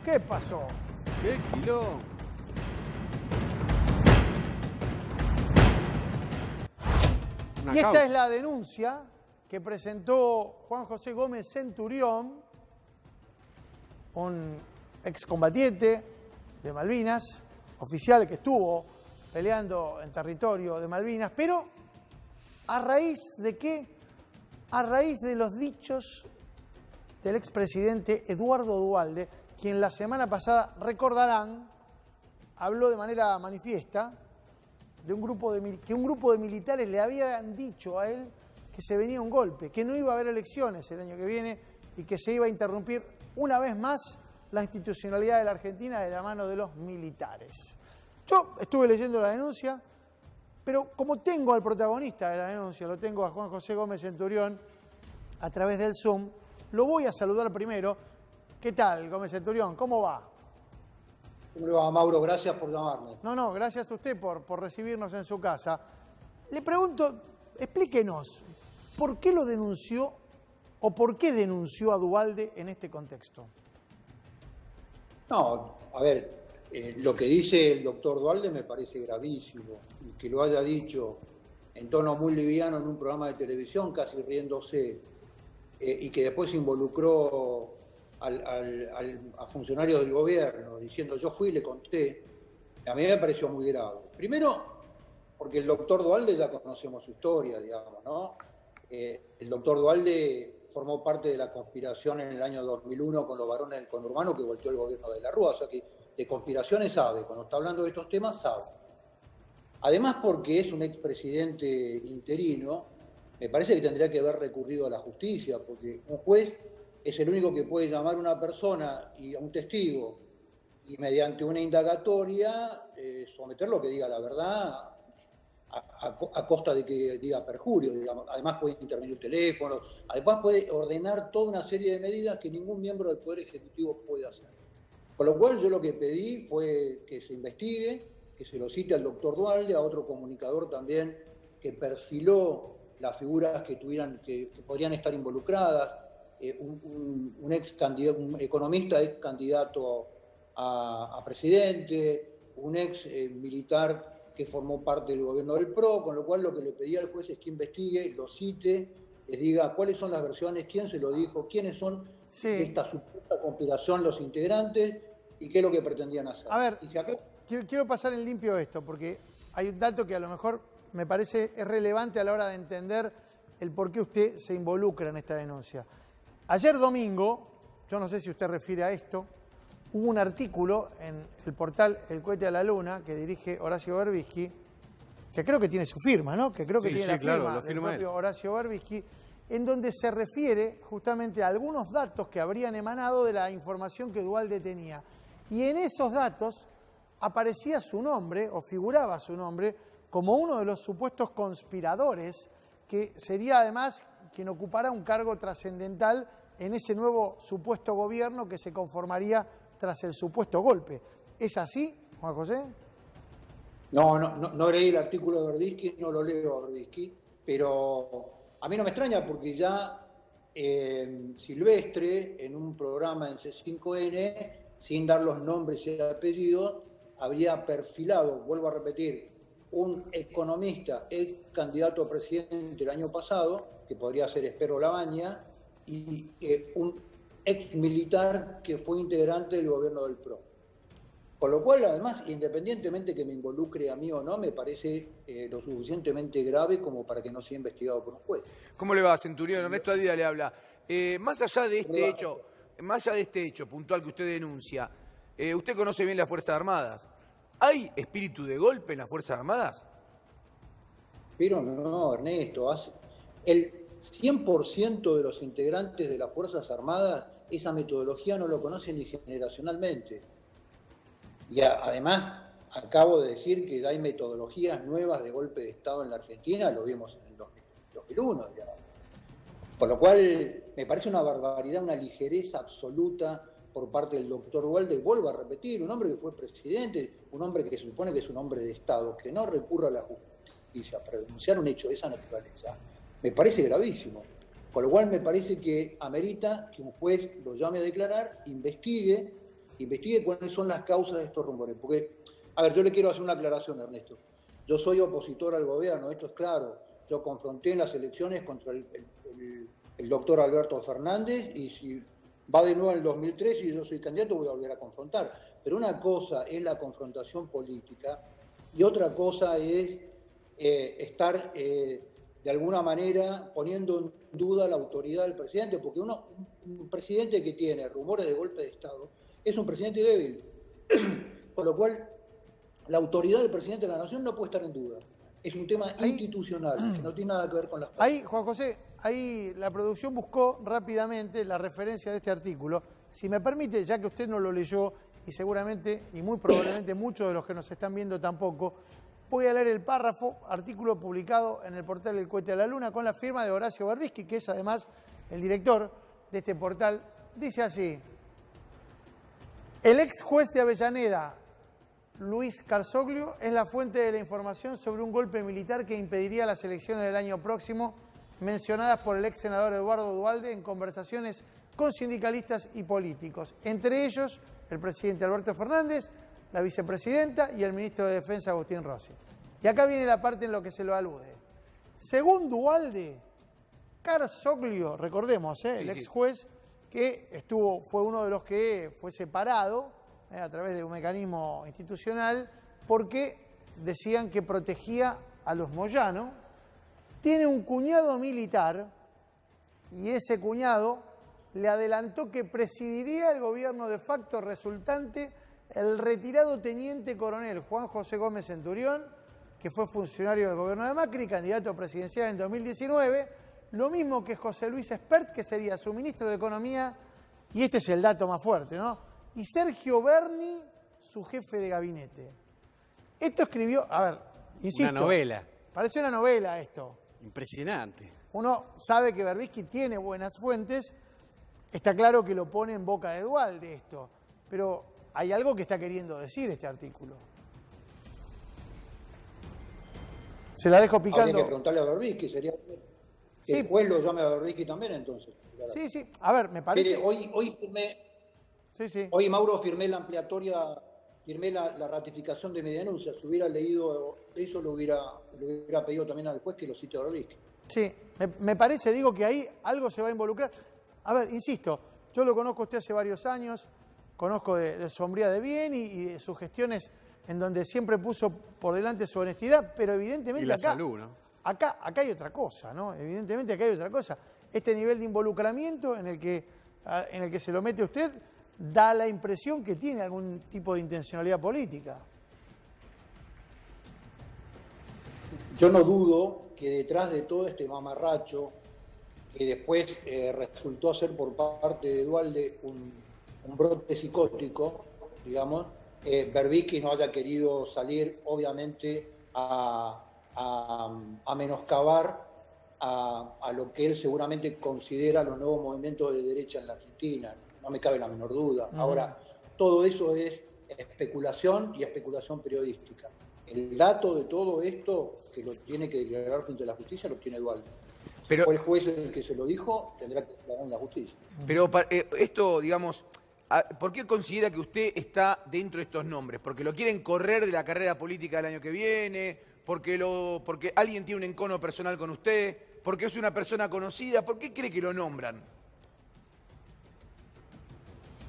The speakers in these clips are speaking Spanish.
¿Qué pasó? ¡Qué quilombo! Y esta es la denuncia que presentó Juan José Gómez Centurión, un excombatiente de Malvinas, oficial que estuvo peleando en territorio de Malvinas, pero ¿a raíz de qué? A raíz de los dichos del expresidente Eduardo Duhalde, quien la semana pasada, recordarán, habló de manera manifiesta de que un grupo de militares le habían dicho a él que se venía un golpe, que no iba a haber elecciones el año que viene y que se iba a interrumpir una vez más la institucionalidad de la Argentina de la mano de los militares. Yo estuve leyendo la denuncia, pero como tengo al protagonista de la denuncia, lo tengo a Juan José Gómez Centurión, a través del Zoom, lo voy a saludar primero. ¿Qué tal, Gómez Centurión? ¿Cómo va? ¿Cómo le va, Mauro? Gracias por llamarme. No, gracias a usted por recibirnos en su casa. Le pregunto, explíquenos, ¿por qué lo denunció o por qué denunció a Duhalde en este contexto? No, a ver, lo que dice el doctor Duhalde me parece gravísimo, y que lo haya dicho en tono muy liviano en un programa de televisión, casi riéndose, y que después involucró a funcionarios del gobierno, diciendo yo fui y le conté, a mí me pareció muy grave. Primero, porque el doctor Duhalde ya conocemos su historia, digamos, ¿no? El doctor Duhalde formó parte de la conspiración en el año 2001 con los varones del conurbano que volteó el gobierno de la Rúa, o sea que de conspiraciones sabe, cuando está hablando de estos temas sabe. Además, porque es un expresidente interino, me parece que tendría que haber recurrido a la justicia, porque un juez es el único que puede llamar a una persona y a un testigo y mediante una indagatoria someterlo a que diga la verdad a costa de que diga perjurio, digamos. Además puede intervenir teléfono, además puede ordenar toda una serie de medidas que ningún miembro del Poder Ejecutivo puede hacer. Con lo cual yo lo que pedí fue que se investigue, que se lo cite al doctor Duhalde, a otro comunicador también que perfiló las figuras que podrían estar involucradas, un economista ex candidato a presidente, un ex militar que formó parte del gobierno del PRO, con lo cual lo que le pedí al juez es que investigue, lo cite, les diga cuáles son las versiones, quién se lo dijo, quiénes son de esta supuesta conspiración los integrantes y qué es lo que pretendían hacer. A ver, quiero pasar en limpio esto, porque hay un dato que a lo mejor me parece es relevante a la hora de entender el por qué usted se involucra en esta denuncia. Ayer domingo, yo no sé si usted refiere a esto, hubo un artículo en el portal El Cohete a la Luna que dirige Horacio Berbisky, que creo que tiene su firma, ¿no? Que creo que tiene la firma del propio Horacio Berbisky, en donde se refiere justamente a algunos datos que habrían emanado de la información que Duhalde tenía. Y en esos datos aparecía su nombre, o figuraba su nombre, como uno de los supuestos conspiradores, que sería además quien ocupará un cargo trascendental en ese nuevo supuesto gobierno que se conformaría tras el supuesto golpe. ¿Es así, Juan José? No leí el artículo de Berbisky, no lo leo a Berbisky, pero a mí no me extraña porque ya Silvestre, en un programa en C5N, sin dar los nombres y apellidos, habría perfilado, vuelvo a repetir, un economista, ex candidato a presidente el año pasado, que podría ser Espero Labaña, y un ex militar que fue integrante del gobierno del PRO. Con lo cual, además, independientemente que me involucre a mí o no, me parece lo suficientemente grave como para que no sea investigado por un juez. ¿Cómo le va, Centurión? Ernesto Adida le habla. Más allá de este hecho puntual que usted denuncia, usted conoce bien las Fuerzas Armadas. ¿Hay espíritu de golpe en las Fuerzas Armadas? Pero no, Ernesto. El 100% de los integrantes de las Fuerzas Armadas, esa metodología no lo conocen ni generacionalmente. Y además, acabo de decir que hay metodologías nuevas de golpe de Estado en la Argentina, lo vimos en el 2001, digamos. Con lo cual, me parece una barbaridad, una ligereza absoluta por parte del doctor Duhalde. Vuelvo a repetir, un hombre que fue presidente, un hombre que se supone que es un hombre de Estado, que no recurra a la justicia para denunciar un hecho de esa naturaleza, me parece gravísimo. Con lo cual me parece que amerita que un juez lo llame a declarar, investigue investigue cuáles son las causas de estos rumores. Porque, a ver, yo le quiero hacer una aclaración, Ernesto. Yo soy opositor al gobierno, esto es claro. Yo confronté en las elecciones contra el doctor Alberto Fernández, y si va de nuevo en el 2003 y yo soy candidato, voy a volver a confrontar. Pero una cosa es la confrontación política y otra cosa es estar de alguna manera poniendo en duda la autoridad del presidente, porque un presidente que tiene rumores de golpe de Estado es un presidente débil, con lo cual la autoridad del presidente de la Nación no puede estar en duda. Es un tema institucional, que no tiene nada que ver con las personas. Ahí, Juan José, ahí la producción buscó rápidamente la referencia de este artículo. Si me permite, ya que usted no lo leyó, y seguramente, y muy probablemente muchos de los que nos están viendo tampoco, voy a leer el párrafo, artículo publicado en el portal El Cohete a la Luna, con la firma de Horacio Berbisky, que es además el director de este portal. Dice así: el ex juez de Avellaneda, Luis Carsoglio, es la fuente de la información sobre un golpe militar que impediría las elecciones del año próximo, mencionadas por el ex senador Eduardo Duhalde en conversaciones con sindicalistas y políticos, entre ellos el presidente Alberto Fernández, la vicepresidenta y el ministro de Defensa Agustín Rossi. Y acá viene la parte en lo que se lo alude. Según Duhalde, Carsoglio, recordemos, el ex juez que fue uno de los que fue separado a través de un mecanismo institucional porque decían que protegía a los Moyano, tiene un cuñado militar y ese cuñado le adelantó que presidiría el gobierno de facto resultante el retirado teniente coronel Juan José Gómez Centurión, que fue funcionario del gobierno de Macri, candidato presidencial en 2019, lo mismo que José Luis Espert, que sería su ministro de Economía, y este es el dato más fuerte, ¿no? Y Sergio Berni, su jefe de gabinete. Esto escribió, a ver, insisto. Una novela. Parece una novela esto. Impresionante. Uno sabe que Berbisky tiene buenas fuentes, está claro que lo pone en boca de Duhalde esto, pero hay algo que está queriendo decir este artículo. Se la dejo picando. Habría que preguntarle a Berbisky, sería que el juez lo llame a Berbisky también, entonces. Sí, sí, a ver, me parece... Mire, hoy Mauro, firmé la ampliatoria, firmé la ratificación de mi denuncia. Si hubiera leído eso, lo hubiera pedido también al juez que lo cite a Berbisky. Sí, me parece, digo, que ahí algo se va a involucrar. A ver, insisto, yo lo conozco a usted hace varios años, conozco de su hombría de bien y de sus gestiones en donde siempre puso por delante su honestidad, pero evidentemente y la acá, salud, ¿no? acá hay otra cosa, ¿no? Evidentemente acá hay otra cosa. Este nivel de involucramiento en el que se lo mete usted da la impresión que tiene algún tipo de intencionalidad política. Yo no dudo que detrás de todo este mamarracho, que después resultó ser por parte de Duhalde un brote psicótico, digamos, Berbisky no haya querido salir, obviamente, a menoscabar a lo que él seguramente considera los nuevos movimientos de derecha en la Argentina. No me cabe la menor duda. Ahora, todo eso es especulación y especulación periodística. El dato de todo esto, que lo tiene que declarar frente a la justicia, lo tiene Duhalde. Pero, fue el juez el que se lo dijo, tendrá que declarar en la justicia. Pero esto, digamos, ¿por qué considera que usted está dentro de estos nombres? ¿Porque lo quieren correr de la carrera política del año que viene? ¿Porque alguien tiene un encono personal con usted? ¿Porque es una persona conocida? ¿Por qué cree que lo nombran?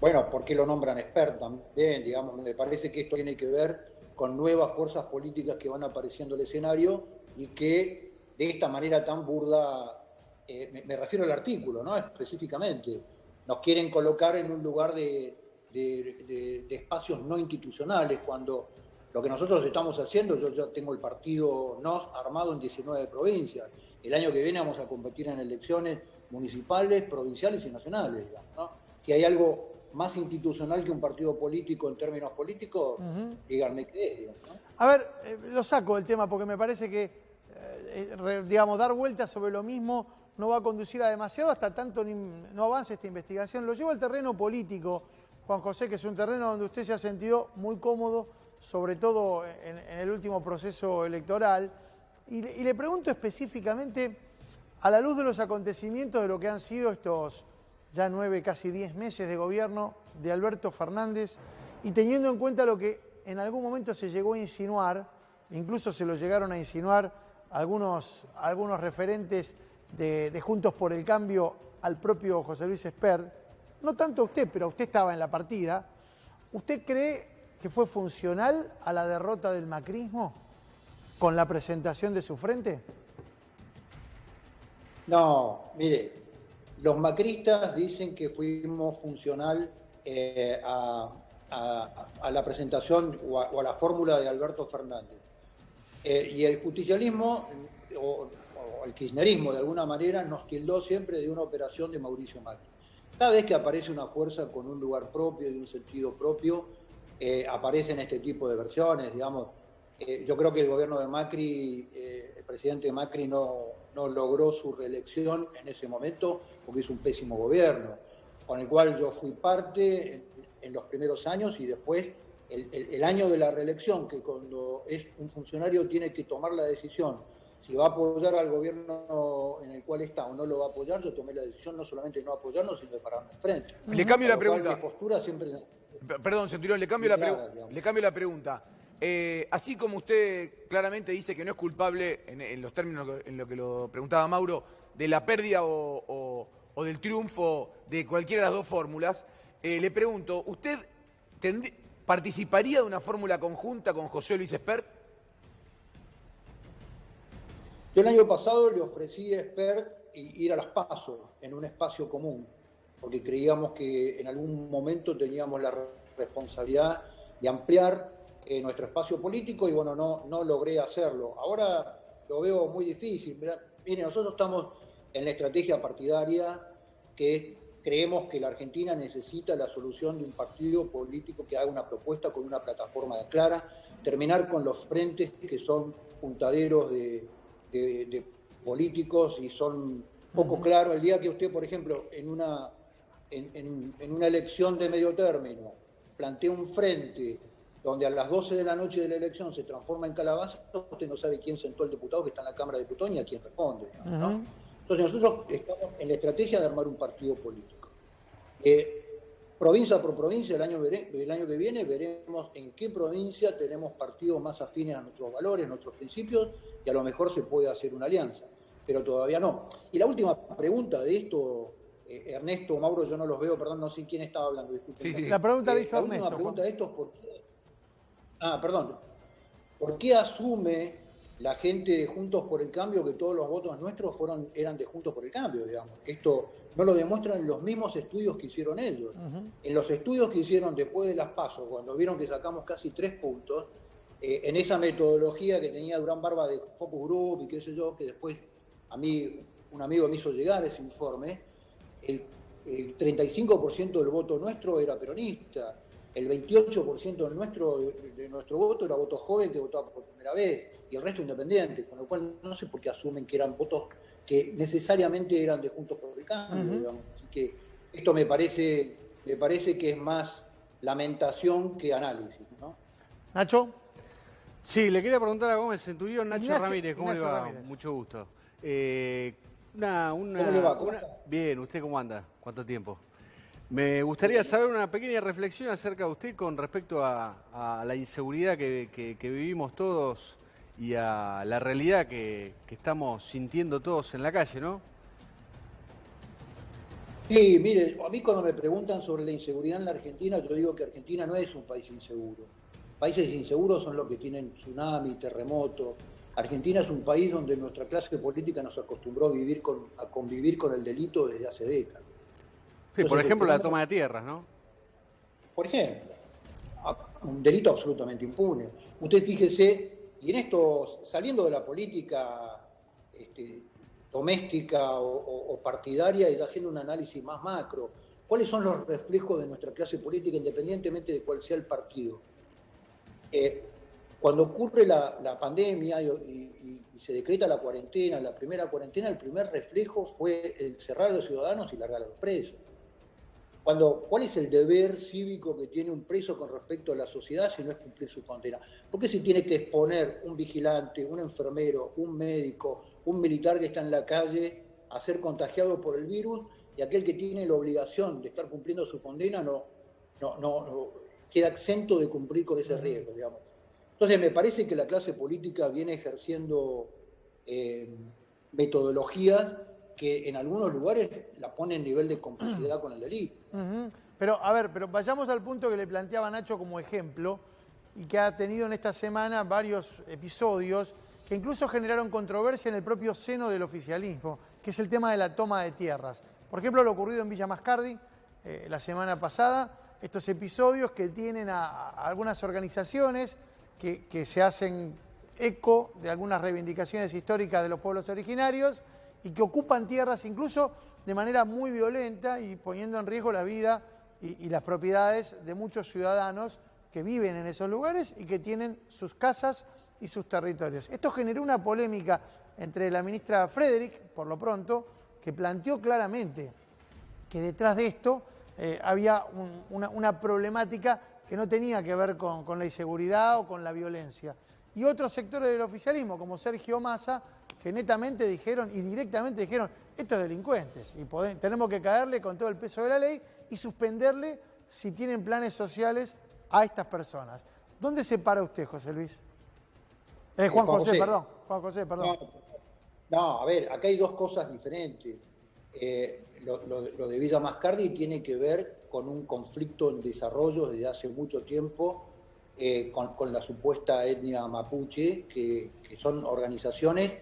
Bueno, porque lo nombran expert también, digamos, me parece que esto tiene que ver con nuevas fuerzas políticas que van apareciendo en el escenario y que de esta manera tan burda, me refiero al artículo, ¿no? Específicamente, nos quieren colocar en un lugar de espacios no institucionales, cuando lo que nosotros estamos haciendo, yo ya tengo el partido NOS armado en 19 provincias. El año que viene vamos a competir en elecciones municipales, provinciales y nacionales, digamos, ¿no? Si hay algo más institucional que un partido político en términos políticos, díganme qué es, digamos, ¿no? A ver, lo saco del tema porque me parece que, digamos, dar vueltas sobre lo mismo no va a conducir a demasiado hasta tanto no avance esta investigación. Lo llevo al terreno político, Juan José, que es un terreno donde usted se ha sentido muy cómodo, sobre todo en el último proceso electoral. Y le pregunto específicamente, a la luz de los acontecimientos de lo que han sido ya 9, casi 10 meses de gobierno de Alberto Fernández y teniendo en cuenta lo que en algún momento se llegó a insinuar, incluso se lo llegaron a insinuar algunos referentes de Juntos por el Cambio al propio José Luis Espert, no tanto a usted, pero usted estaba en la partida, ¿usted cree que fue funcional a la derrota del macrismo con la presentación de su frente? No, mire, los macristas dicen que fuimos funcional a la presentación o a la fórmula de Alberto Fernández. Y el justicialismo o el kirchnerismo de alguna manera nos tildó siempre de una operación de Mauricio Macri. Cada vez que aparece una fuerza con un lugar propio y un sentido propio, aparecen este tipo de versiones, digamos. Yo creo que el gobierno de Macri, el presidente Macri no logró su reelección en ese momento porque hizo un pésimo gobierno, con el cual yo fui parte en los primeros años y después el año de la reelección, que cuando es un funcionario tiene que tomar la decisión si va a apoyar al gobierno en el cual está o no lo va a apoyar, yo tomé la decisión no solamente de no apoyarlo, sino de pararme enfrente. Le cambio la pregunta. Mi postura siempre... Perdón, Centurión, le cambio la pregunta. Así como usted claramente dice que no es culpable, en los términos en lo que lo preguntaba Mauro, de la pérdida o del triunfo de cualquiera de las dos fórmulas, le pregunto, ¿usted participaría de una fórmula conjunta con José Luis Espert? Yo el año pasado le ofrecí a Espert ir a las PASO en un espacio común, porque creíamos que en algún momento teníamos la responsabilidad de ampliar nuestro espacio político y bueno, no logré hacerlo. Ahora lo veo muy difícil. Mire, nosotros estamos en la estrategia partidaria que creemos que la Argentina necesita la solución de un partido político que haga una propuesta con una plataforma clara, terminar con los frentes que son puntaderos de políticos y son poco claros. El día que usted, por ejemplo, en una elección de medio término plantea un frente donde a las 12 de la noche de la elección se transforma en calabaza, usted no sabe quién sentó al diputado que está en la Cámara de Diputados ni a quién responde, ¿no? Entonces nosotros estamos en la estrategia de armar un partido político. Provincia por provincia, el año que viene veremos en qué provincia tenemos partidos más afines a nuestros valores, nuestros principios, y a lo mejor se puede hacer una alianza, pero todavía no. Y la última pregunta de esto, Ernesto, Mauro, yo no los veo, perdón, no sé quién estaba hablando. Sí. La pregunta la hizo Ernesto. La última pregunta de esto es ¿por qué asume la gente de Juntos por el Cambio que todos los votos nuestros eran de Juntos por el Cambio, digamos? Esto no lo demuestran los mismos estudios que hicieron ellos. En los estudios que hicieron después de las PASO, cuando vieron que sacamos casi 3 puntos, en esa metodología que tenía Durán Barba de Focus Group y qué sé yo, que después a mí un amigo me hizo llegar ese informe, el 35% del voto nuestro era peronista, el 28% de nuestro voto era voto joven que votaba por primera vez y el resto independiente, con lo cual no sé por qué asumen que eran votos que necesariamente eran de Juntos por el Cambio, digamos. Así que esto me parece que es más lamentación que análisis, ¿no? Nacho. Sí, le quería preguntar a Gómez Centurión, Nacho Ignacio, Ramírez, ¿cómo Ignacio le va? Ramírez. Mucho gusto. ¿Cómo le va? ¿Cómo está? Bien, ¿usted cómo anda? ¿Cuánto tiempo? Me gustaría saber una pequeña reflexión acerca de usted con respecto a la inseguridad que vivimos todos y a la realidad que estamos sintiendo todos en la calle, ¿no? Sí, mire, a mí cuando me preguntan sobre la inseguridad en la Argentina, yo digo que Argentina no es un país inseguro. Países inseguros son los que tienen tsunami, terremotos. Argentina es un país donde nuestra clase política nos acostumbró a convivir con el delito desde hace décadas. Sí, por ejemplo, la toma de tierras, ¿no? Por ejemplo, un delito absolutamente impune. Usted fíjese, y en esto, saliendo de la política doméstica o partidaria y haciendo un análisis más macro, ¿cuáles son los reflejos de nuestra clase política independientemente de cuál sea el partido? Cuando ocurre la pandemia y se decreta la cuarentena, la primera cuarentena, el primer reflejo fue el cerrar a los ciudadanos y largar a los presos. ¿Cuál es el deber cívico que tiene un preso con respecto a la sociedad si no es cumplir su condena? ¿Por qué se tiene que exponer un vigilante, un enfermero, un médico, un militar que está en la calle a ser contagiado por el virus y aquel que tiene la obligación de estar cumpliendo su condena no queda exento de cumplir con ese riesgo, digamos. Entonces me parece que la clase política viene ejerciendo metodologías que en algunos lugares la ponen en nivel de complicidad con el delito. Pero, a ver, pero vayamos al punto que le planteaba Nacho como ejemplo y que ha tenido en esta semana varios episodios que incluso generaron controversia en el propio seno del oficialismo, que es el tema de la toma de tierras. Por ejemplo, lo ocurrido en Villa Mascardi la semana pasada, estos episodios que tienen a algunas organizaciones que se hacen eco de algunas reivindicaciones históricas de los pueblos originarios y que ocupan tierras incluso de manera muy violenta y poniendo en riesgo la vida y las propiedades de muchos ciudadanos que viven en esos lugares y que tienen sus casas y sus territorios. Esto generó una polémica entre la ministra Frederick, por lo pronto, que planteó claramente que detrás de esto había una problemática que no tenía que ver con la inseguridad o con la violencia. Y otros sectores del oficialismo, como Sergio Massa, que netamente dijeron y directamente dijeron, estos delincuentes, y tenemos que caerle con todo el peso de la ley y suspenderle si tienen planes sociales a estas personas. ¿Dónde se para usted, José Luis? Juan José, perdón. Juan José, perdón. No, a ver, acá hay dos cosas diferentes. Lo de Villa Mascardi tiene que ver con un conflicto en desarrollo desde hace mucho tiempo con la supuesta etnia mapuche, que son organizaciones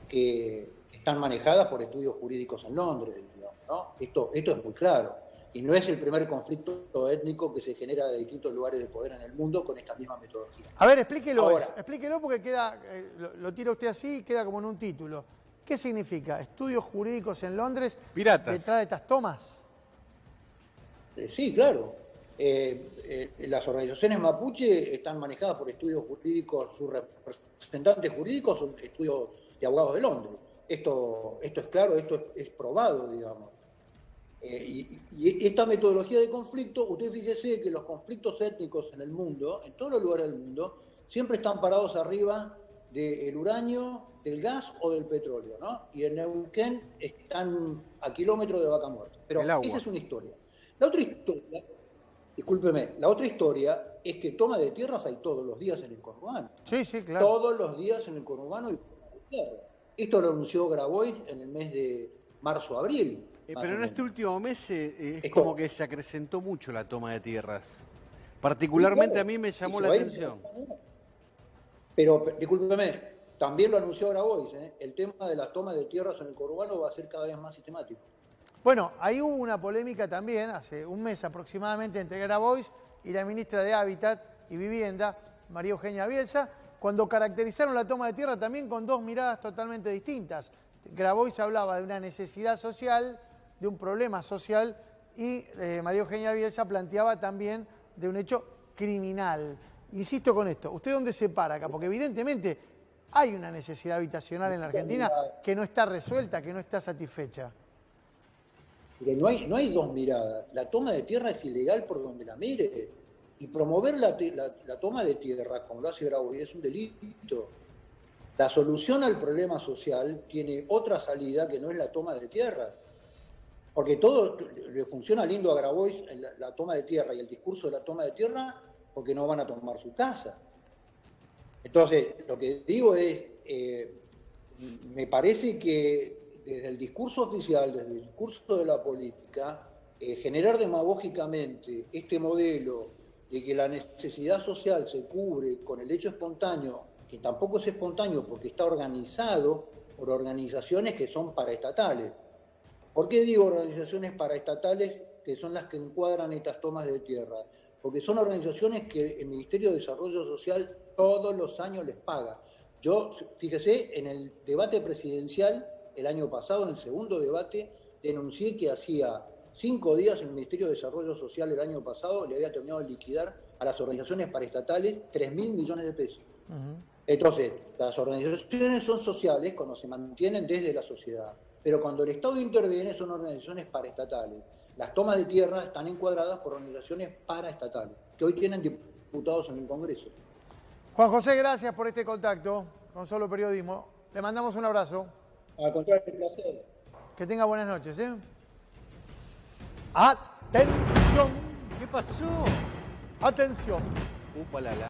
que están manejadas por estudios jurídicos en Londres, digamos, ¿no? Esto es muy claro. Y no es el primer conflicto étnico que se genera de distintos lugares de poder en el mundo con esta misma metodología. A ver, explíquelo. Ahora, explíquelo porque queda, lo tira usted así y queda como en un título. ¿Qué significa? ¿Estudios jurídicos en Londres piratas detrás de estas tomas? Sí, claro. Las organizaciones mapuche están manejadas por estudios jurídicos, sus representantes jurídicos son estudios de abogados de Londres. Esto es claro, esto es probado, digamos. Y esta metodología de conflicto, usted fíjese que los conflictos étnicos en el mundo, en todos los lugares del mundo, siempre están parados arriba del uranio, del gas o del petróleo, ¿no? Y en Neuquén están a kilómetros de Vaca Muerta. Pero esa es una historia. La otra historia, discúlpeme, la otra historia es que toma de tierras hay todos los días en el conurbano. Sí, sí, claro. Todos los días en el conurbano hay tierra. Esto lo anunció Grabois en el mes de marzo-abril. Pero en este último mes es como que se acrecentó mucho la toma de tierras. Particularmente a mí me llamó la atención. Pero, discúlpeme, también lo anunció Grabois, ¿eh? El tema de la toma de tierras en el conurbano va a ser cada vez más sistemático. Bueno, ahí hubo una polémica también, hace un mes aproximadamente, entre Grabois y la ministra de Hábitat y Vivienda, María Eugenia Bielsa, cuando caracterizaron la toma de tierra también con dos miradas totalmente distintas. Grabois hablaba de una necesidad social, de un problema social, y María Eugenia Bielsa planteaba también de un hecho criminal. Insisto con esto, ¿usted dónde se para acá? Porque evidentemente hay una necesidad habitacional en la Argentina que no está resuelta, que no está satisfecha. Pero no hay dos miradas. La toma de tierra es ilegal por donde la mire. Y promover la toma de tierra, como lo hace Grabois, es un delito. La solución al problema social tiene otra salida que no es la toma de tierra. Porque todo le funciona lindo a Grabois la toma de tierra y el discurso de la toma de tierra porque no van a tomar su casa. Entonces, lo que digo es, me parece que desde el discurso oficial, desde el discurso de la política, generar demagógicamente este modelo de que la necesidad social se cubre con el hecho espontáneo, que tampoco es espontáneo porque está organizado por organizaciones que son paraestatales. ¿Por qué digo organizaciones paraestatales que son las que encuadran estas tomas de tierra? Porque son organizaciones que el Ministerio de Desarrollo Social todos los años les paga. Yo, fíjese, en el debate presidencial el año pasado, en el segundo debate, denuncié que hacía 5 días el Ministerio de Desarrollo Social el año pasado le había terminado de liquidar a las organizaciones paraestatales 3.000 millones de pesos. Entonces, las organizaciones son sociales cuando se mantienen desde la sociedad, pero cuando el Estado interviene son organizaciones paraestatales. Las tomas de tierra están encuadradas por organizaciones paraestatales, que hoy tienen diputados en el Congreso. Juan José, gracias por este contacto con Solo Periodismo. Le mandamos un abrazo. Al contrario, un placer. Que tenga buenas noches, ¿eh? Atención, ¿Qué pasó? atención. Upalala.